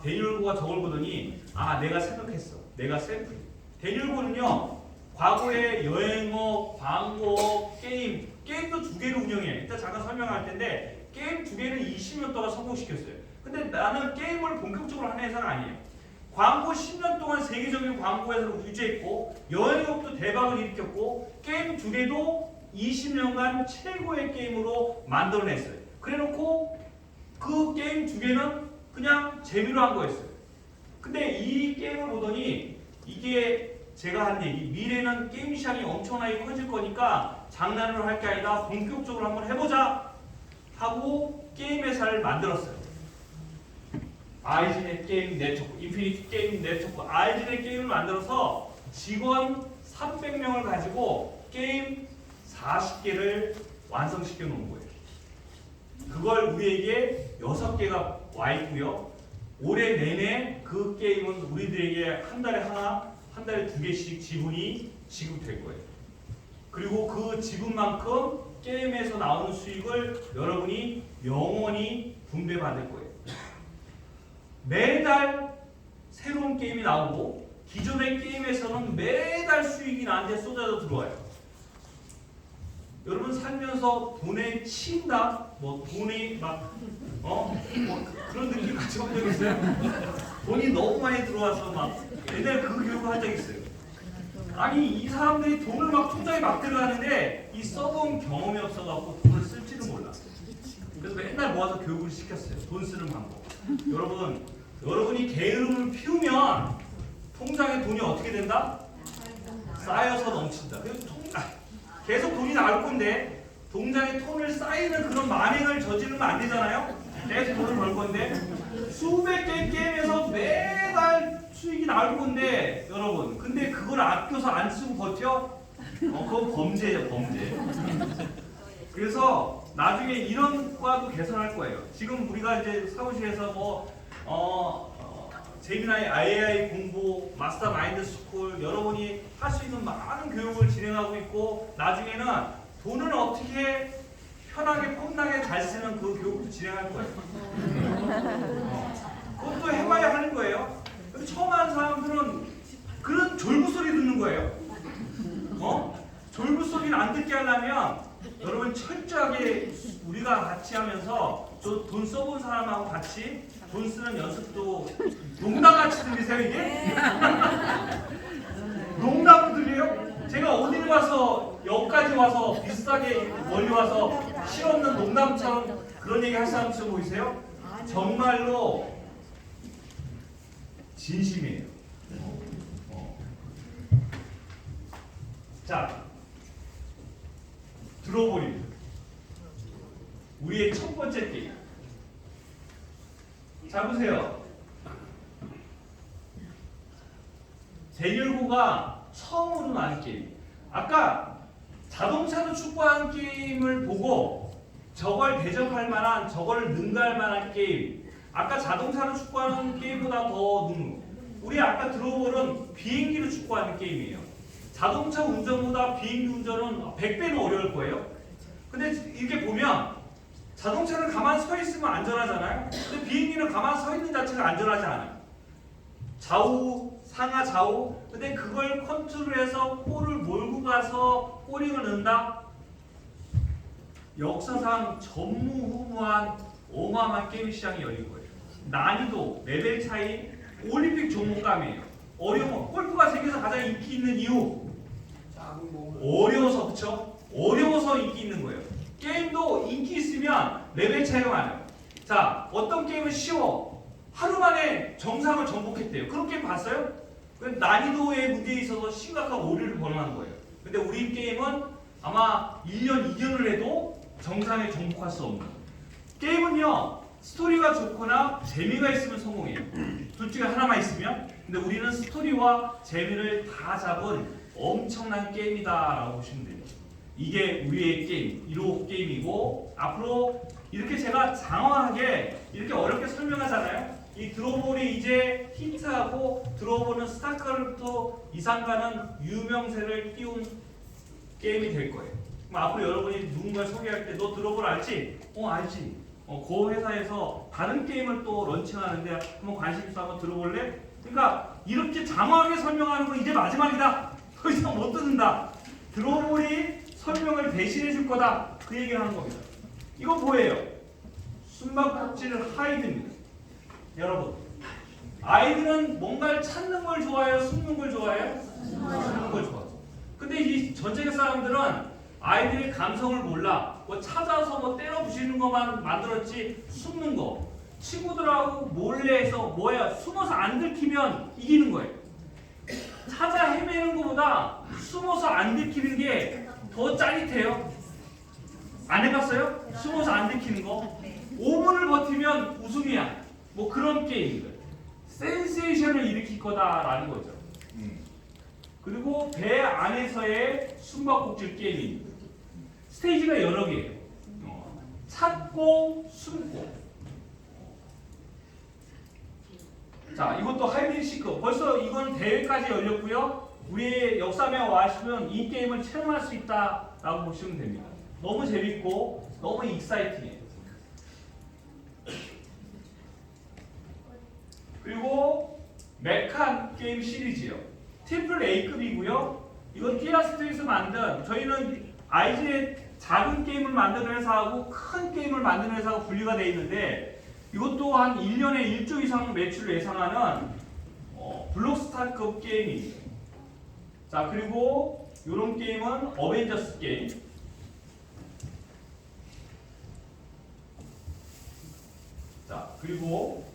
대률고가 저걸 보더니 내가 생각했어. 내가 샘플. 대률고는요. 과거에 여행업, 광고업, 게임도 2개를 운영해요. 이따 잠깐 설명할 텐데 게임 2개는 20년 동안 성공시켰어요. 근데 나는 게임을 본격적으로 하는 회사가 아니에요. 광고 10년 동안 세계적인 광고 회사를 유지했고 여행업도 대박을 일으켰고 게임 2개도 20년간 최고의 게임으로 만들어냈어요. 그래놓고 그 게임 2개는 그냥 재미로 한 거였어요. 근데 이 게임을 보더니 이게 제가 한 얘기, 미래는 게임 시장이 엄청나게 커질 거니까 장난으로 할 게 아니라 본격적으로 한번 해보자 하고 게임 회사를 만들었어요. 아이진의 게임 네트워크, 인피니티 게임 네트워크, 아이진의 게임을 만들어서 직원 300명을 가지고 게임 40개를 완성시켜 놓은 거예요. 그걸 우리에게 6개가 와 있고요. 올해 내내 그 게임은 우리들에게 한 달에 하나, 한 달에 2개씩 지분이 지급될 거예요. 그리고 그 지분만큼 게임에서 나오는 수익을 여러분이 영원히 분배받을 거예요. 매달 새로운 게임이 나오고 기존의 게임에서는 매달 수익이 나한테 쏟아져 들어와요. 여러분 살면서 돈에 치인다? 돈이 그런 느낌 같이 본 적 있어요? 돈이 너무 많이 들어와서 옛날에 그 교육을 한 적 있어요. 아니 이 사람들이 돈을 통장에 들어가는데 이 써본 경험이 없어갖고 돈을 쓸지도 몰라. 그래서 맨날 모아서 교육을 시켰어요. 돈 쓰는 방법. 여러분이 게으름을 피우면 통장에 돈이 어떻게 된다? 쌓여서 넘친다. 그래서 계속 돈이 나올 건데 통장에 돈을 쌓이는 그런 만행을 저지르면 안 되잖아요. 계속 돈을 벌 건데 수백 개의 게임에서 매달 수익이 나올 건데 여러분, 근데 그걸 아껴서 안 쓰고 버텨? 그건 범죄예요, 범죄. 그래서 나중에 이런 과도 개선할 거예요. 지금 우리가 이제 사무실에서 제미나이 AI 공부, 마스터 마인드 스쿨 여러분이 할 수 있는 많은 교육을 진행하고 있고 나중에는 돈을 어떻게 편하게 폼나게 잘 쓰는 그 교육도 진행할 거예요. 그것도 해봐야 하는 거예요. 처음 하는 사람들은 그런 졸부소리 듣는 거예요. 졸부소리는 안 듣게 하려면 여러분 철저하게 우리가 같이 하면서 돈 써본 사람하고 같이 돈 쓰는 연습도 농담같이 들리세요 이게? 농담으로 들려요? 제가 어딜 와서 여기까지 와서 비싸게 멀리 와서 실없는 농담처럼 그런 얘기 할 사람처럼 보이세요? 정말로 진심이에요. 자, 들어보립니다. 우리의 첫 번째 게임. 자, 보세요. 대결고가 처음으로 나온 게임. 아까 자동차로 축구하는 게임을 보고 저걸 대적할 만한, 저걸 능가할 만한 게임. 아까 자동차로 축구하는 게임보다 더 우리 아까 들어보는 비행기로 축구하는 게임이에요. 자동차 운전보다 비행기 운전은 100배는 어려울 거예요. 근데 이렇게 보면 자동차는 가만히 서 있으면 안전하잖아요. 근데 비행기는 가만히 서 있는 자체가 안전하지 않아요. 좌우, 상하 좌우. 근데 그걸 컨트롤해서 볼을 몰고 가서 꼬링을 넣는다. 역사상 전무후무한 어마어마한 게임 시장이 열린 거예요. 난이도, 레벨 차이, 올림픽 종목감이에요. 어려워. 골프가 세계에서 가장 인기 있는 이유. 어려워서, 그쵸? 어려워서 인기 있는 거예요. 게임도 인기 있으면 레벨 차이가 많아요. 자, 어떤 게임은 쉬워. 하루 만에 정상을 정복했대요. 그런 게임 봤어요? 난이도의 문제에 있어서 심각한 오류를 범하는 거예요. 근데 우리 게임은 아마 1년, 2년을 해도 정상에 정복할 수 없는. 게임은요, 스토리가 좋거나 재미가 있으면 성공해요. 둘 중에 하나만 있으면. 근데 우리는 스토리와 재미를 다 잡은 엄청난 게임이다라고 보시면 돼요. 이게 우리의 게임, 1호 게임이고, 앞으로 이렇게 제가 장황하게 이렇게 어렵게 설명하잖아요. 이 드로볼이 이제 히트하고 드로볼은 스타크래프트 이상 가는 유명세를 띄운 게임이 될 거예요. 그럼 앞으로 여러분이 누군가를 소개할 때 너 드로볼 알지? 알지. 그 회사에서 다른 게임을 또 런칭하는데 한번 관심 있어 한번 들어볼래? 그러니까 이렇게 장황하게 설명하는 건 이제 마지막이다. 더 이상 못 듣는다. 드로볼이 설명을 대신해 줄 거다. 그 얘기를 하는 겁니다. 이건 뭐예요? 숨바꼭질 하이드입니다. 여러분, 아이들은 뭔가를 찾는 걸 좋아해요? 숨는 걸 좋아해요? 숨는 걸 좋아해요. 근데 이 전 세계 사람들은 아이들의 감성을 몰라. 뭐 찾아서 뭐 때려 부시는 것만 만들었지 숨는 거. 친구들하고 몰래 해서 뭐야? 숨어서 안 들키면 이기는 거예요. 찾아 헤매는 것보다 숨어서 안 들키는 게 더 짜릿해요. 안 해봤어요? 숨어서 안 들키는 거? 5분을 버티면 우승이야. 뭐 그런 게임들. 센세이션을 일으킬 거다라는 거죠. 그리고 배 안에서의 숨바꼭질 게임입니다. 스테이지가 여러 개예요. 찾고 숨고. 자, 이것도 하이드시크. 벌써 이건 대회까지 열렸고요. 우리의 역사에 와시면 이 게임을 체험할 수 있다라고 보시면 됩니다. 너무 재밌고 너무 익사이팅해요. 그리고 메칸 게임 시리즈요. 트리플 A급이고요. 이건 티라스트에서 만든, 저희는 IG의 작은 게임을 만드는 회사하고 큰 게임을 만드는 회사가 분리가 되어 있는데, 이것도 한 1년에 1조 이상 매출을 예상하는 블록스타급 게임입니다. 자, 그리고 이런 게임은 어벤져스 게임. 자, 그리고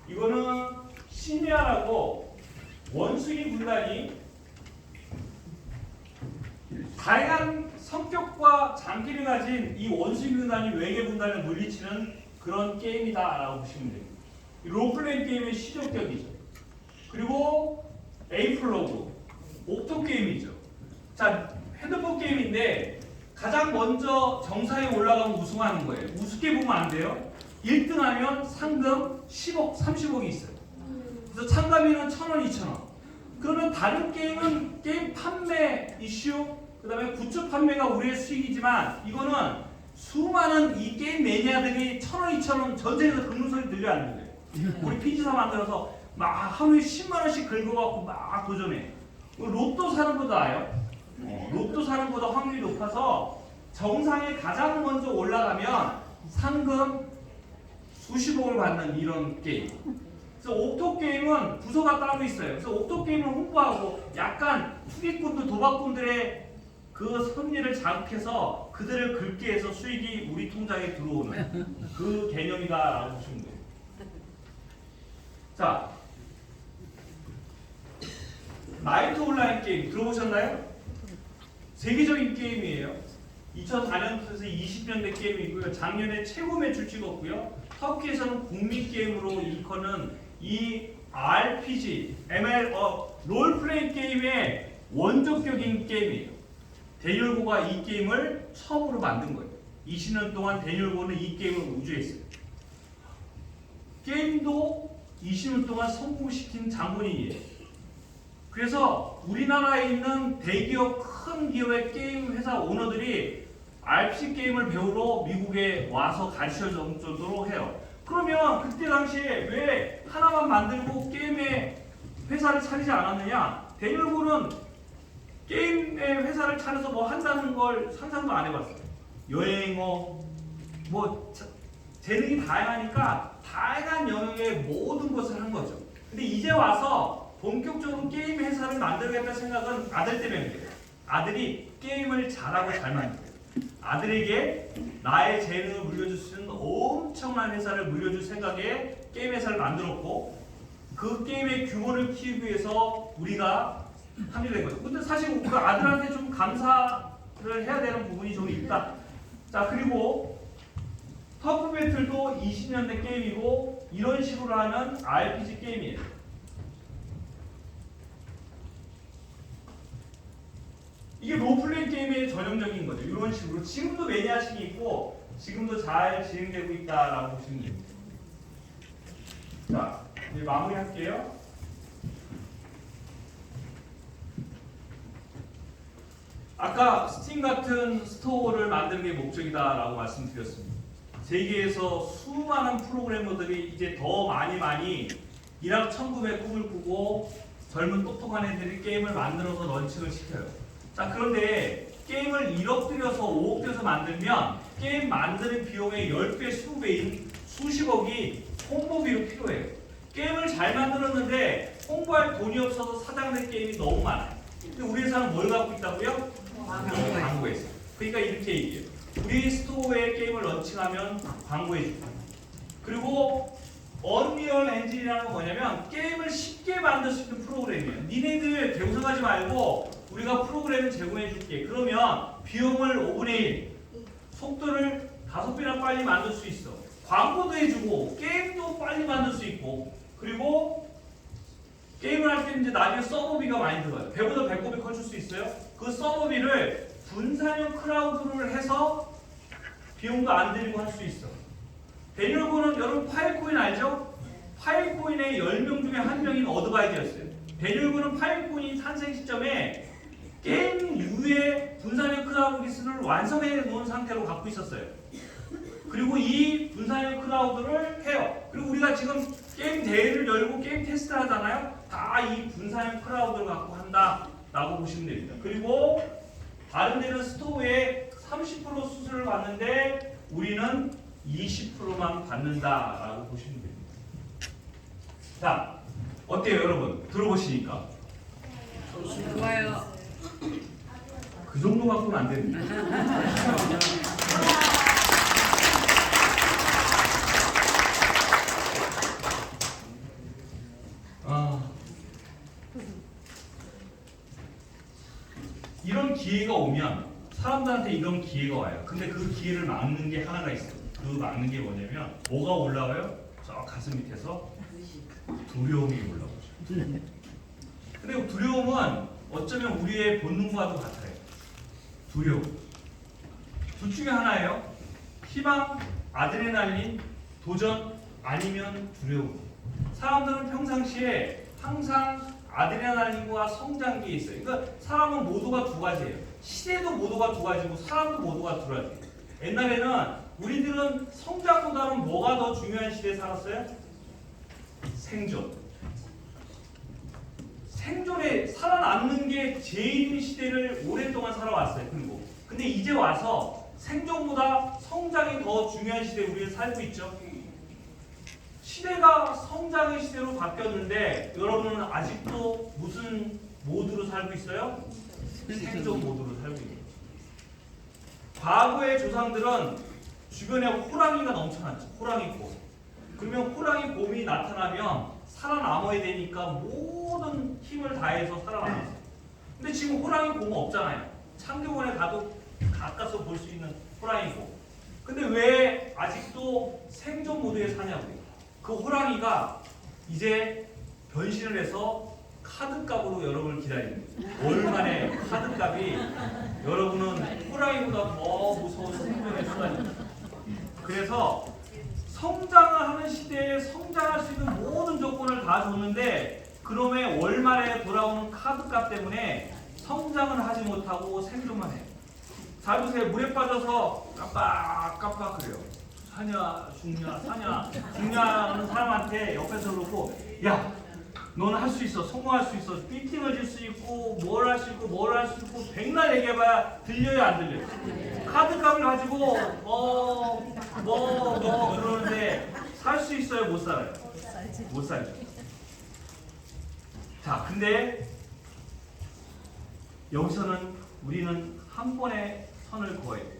이거는 시니아라고 원숭이 군단이 다양한 성격과 장기를 가진 이 원숭이 군단이 외계 군단을 물리치는 그런 게임이다라고 보시면 됩니다. 롤플레잉 게임의 시조격이죠. 그리고 에이플로그, 옥토 게임이죠. 자, 핸드폰 게임인데 가장 먼저 정상에 올라가면 우승하는 거예요. 우습게 보면 안 돼요. 1등하면 상금 10억, 30억이 있어요. 그래서 참가비는 1,000원, 2,000원. 그러면 다른 게임은 게임 판매 이슈, 그 다음에 굿즈 판매가 우리의 수익이지만, 이거는 수많은 이 게임 매니아들이 1,000원, 2,000원 전 세계에서 긁는 소리 들려야 하는 거예요. 우리 피지사 만들어서 막 하루에 10만 원씩 긁어갖고 막 도전해. 로또 사는 것도 나아요. 로또 사는 것보다 확률이 높아서 정상에 가장 먼저 올라가면 상금 수십억을 받는 이런 게임. 그래서 옥토 게임은 부서가 따로 있어요. 그래서 옥토 게임을 홍보하고 약간 투기꾼들, 도박꾼들의 그 선리를 자극해서 그들을 긁게 해서 수익이 우리 통장에 들어오는 그 개념이다라고 보시면 돼요. 자, 나이트 온라인 게임 들어보셨나요? 세계적인 게임이에요. 2004년부터 20년대 게임이고요. 작년에 최고 매출 찍었고요. 터키에서는 국민 게임으로 일컫는 이 RPG, ML, 롤플레잉 게임의 원조격인 게임이에요. 데니얼고가 이 게임을 처음으로 만든 거예요. 20년 동안 데니얼고는 이 게임을 우주했어요. 게임도 20년 동안 성공시킨 장본인이에요. 그래서 우리나라에 있는 대기업, 큰 기업의 게임 회사 오너들이 RPG 게임을 배우러 미국에 와서 가르쳐 줄 정도로 해요. 그러면 그때 당시에 왜 하나만 만들고 게임의 회사를 차리지 않았느냐? 데니얼고는 게임의 회사를 차려서 뭐 한다는 걸 상상도 안 해봤어요. 여행어, 뭐 재능이 다양하니까 다양한 영역의 모든 것을 한 거죠. 근데 이제 와서 본격적으로 게임 회사를 만들겠다는 생각은 아들 때문에 그래요. 아들이 게임을 잘하고 잘 만들어요. 아들에게 나의 재능을 물려줄 수 있는 엄청난 회사를 물려줄 생각에 게임 회사를 만들었고, 그 게임의 규모를 키우기 위해서 우리가 합류된 거죠. 근데 사실 그 아들한테 좀 감사를 해야 되는 부분이 좀 있다. 자, 그리고 터프 배틀도 20년 된 게임이고 이런 식으로 하는 RPG 게임이에요. 이게 롤플레잉 게임의 전형적인 거죠. 이런 식으로 지금도 매니아식이 있고 지금도 잘 진행되고 있다라고 보시면 됩니다. 자, 이제 마무리할게요. 아까 스팀 같은 스토어를 만드는 게 목적이다라고 말씀드렸습니다. 세계에서 수많은 프로그래머들이 이제 더 많이 일확천금의 꿈을 꾸고 젊은 똑똑한 애들이 게임을 만들어서 런칭을 시켜요. 자, 그런데 게임을 1억 들여서 5억 들여서 만들면 게임 만드는 비용의 10배, 20배인 수십억이 홍보비로 필요해요. 게임을 잘 만들었는데 홍보할 돈이 없어서 사장된 게임이 너무 많아요. 근데 우리 회사는 뭘 갖고 있다고요? 광고에 있어요. 그러니까 이렇게 얘기해요. 우리 스토어에 게임을 런칭하면 광고해주고, 그리고 언리얼 엔진이라는 건 뭐냐면 게임을 쉽게 만들 수 있는 프로그램이에요. 니네들 대우성하지 말고 우리가 프로그램을 제공해줄게. 그러면 비용을 5분의 1, 속도를 5배나 빨리 만들 수 있어. 광고도 해주고 게임도 빨리 만들 수 있고, 그리고 게임을 할 때 이제 나중에 서버비가 많이 들어가요. 배보다 배꼽이 커질 수 있어요. 그 서버비를 분산형 크라우드를 해서 비용도 안 들이고 할 수 있어. 데니얼고는 여러분 파일코인 알죠? 파일코인의 10명 중에 1명인 어드바이저였어요. 데니얼고는 파일코인 탄생 시점에 게임 이후에 분산형 크라우드 기술을 완성해 놓은 상태로 갖고 있었어요. 그리고 이 분산형 크라우드를 해요. 그리고 우리가 지금 게임 대회를 열고 게임 테스트를 하잖아요. 다 이 분산형 크라우드를 갖고 한다라고 보시면 됩니다. 그리고 다른 데는 스토어에 30% 수수료를 받는데 우리는 20%만 받는다라고 보시면 됩니다. 자, 어때요 여러분? 들어보시니까 좋아요. 그 정도 갖고는 안 됩니다. 이런 기회가 오면 사람들한테 이런 기회가 와요. 근데 그 기회를 막는 게 하나가 있어요. 그 막는 게 뭐냐면 뭐가 올라와요? 저 가슴 밑에서 두려움이 올라오죠. 근데 두려움은 어쩌면 우리의 본능과도 같아요. 두려움. 둘 중에 하나예요. 희망, 아드레날린, 도전, 아니면 두려움. 사람들은 평상시에 항상 아드레날린과 성장기에 있어요. 그러니까 사람은 모두가 두 가지예요. 시대도 모두가 두 가지고 사람도 모두가 두 가지예요. 옛날에는 우리들은 성장보다는 뭐가 더 중요한 시대에 살았어요? 생존. 생존에 살아남는 게 제일인 시대를 오랫동안 살아왔어요. 그리고 근데 이제 와서 생존보다 성장이 더 중요한 시대에 우리는 살고 있죠. 시대가 성장의 시대로 바뀌었는데 여러분은 아직도 무슨 모드로 살고 있어요? 생존 모드로 살고 있는 거죠. 과거의 조상들은 주변에 호랑이가 넘쳐났죠. 호랑이 곰. 그러면 호랑이 곰이 나타나면 살아남아야 되니까 모든 힘을 다해서 살아남았어요. 근데 지금 호랑이 곰은 없잖아요. 창경원에 가도 가까이서 볼 수 있는 호랑이 곰. 근데 왜 아직도 생존 모드에 사냐고요. 그 호랑이가 이제 변신을 해서 카드값으로 여러분을 기다립니다. 얼마의 카드값이 여러분은 호랑이보다 더 무서운 생존에 쏟아집니다. 그래서 성장을 하는 시대에 성장할 수 있는 모든 조건을 다 줬는데 그놈의 월말에 돌아오는 카드값 때문에 성장을 하지 못하고 생존만 해요. 잘 보세요. 물에 빠져서 깜빡깜빡 그래요. 사냐 죽냐 사냐 죽냐 하는 사람한테 옆에서 그러고 야 너는 할 수 있어. 성공할 수 있어. 미팅을 줄 수 있고 뭘 할 수 있고 뭘 할 수 있고 백날 얘기해봐야 들려요 안 들려요? 카드값을 가지고 뭐 그러는데 살 수 있어요 못 살아요? 못 살죠. 자 근데 여기서는 우리는 한 번에 선을 그어야 돼요.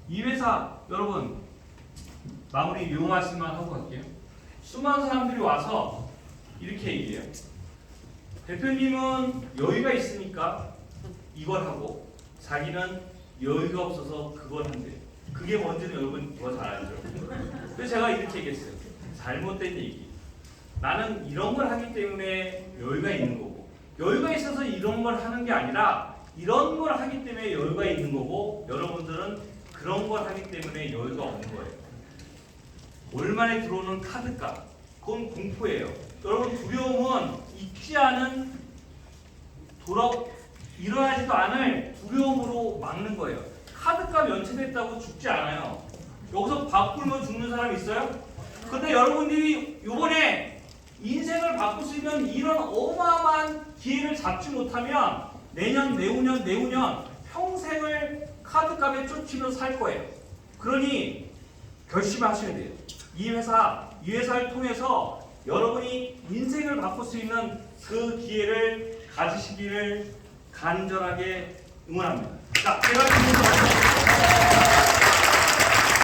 이 회사 여러분 마무리 요 말씀만 하고 갈게요. 수많은 사람들이 와서 이렇게 얘기해요. 대표님은 여유가 있으니까 이걸 하고 자기는 여유가 없어서 그걸 한대요. 그게 뭔지는 여러분 더 잘 알죠. 그래서 제가 이렇게 얘기했어요. 잘못된 얘기. 나는 이런 걸 하기 때문에 여유가 있는 거고 여유가 있어서 이런 걸 하는 게 아니라 이런 걸 하기 때문에 여유가 있는 거고 여러분들은 그런 걸 하기 때문에 여유가 없는 거예요. 월말에 들어오는 카드값 그건 공포예요. 여러분 두려움은 잊지 않은 일어나지도 않을 두려움으로 막는 거예요. 카드값 연체됐다고 죽지 않아요. 여기서 밥 굶어 죽는 사람 있어요? 근데 여러분들이 이번에 인생을 바꿀 수 있는 이런 어마어마한 기회를 잡지 못하면 내년, 내후년 평생을 카드값에 쫓기면서 살 거예요. 그러니 결심하셔야 돼요. 이 회사를 통해서 여러분이 인생을 바꿀 수 있는 그 기회를 가지시기를 간절하게 응원합니다. 자, 제가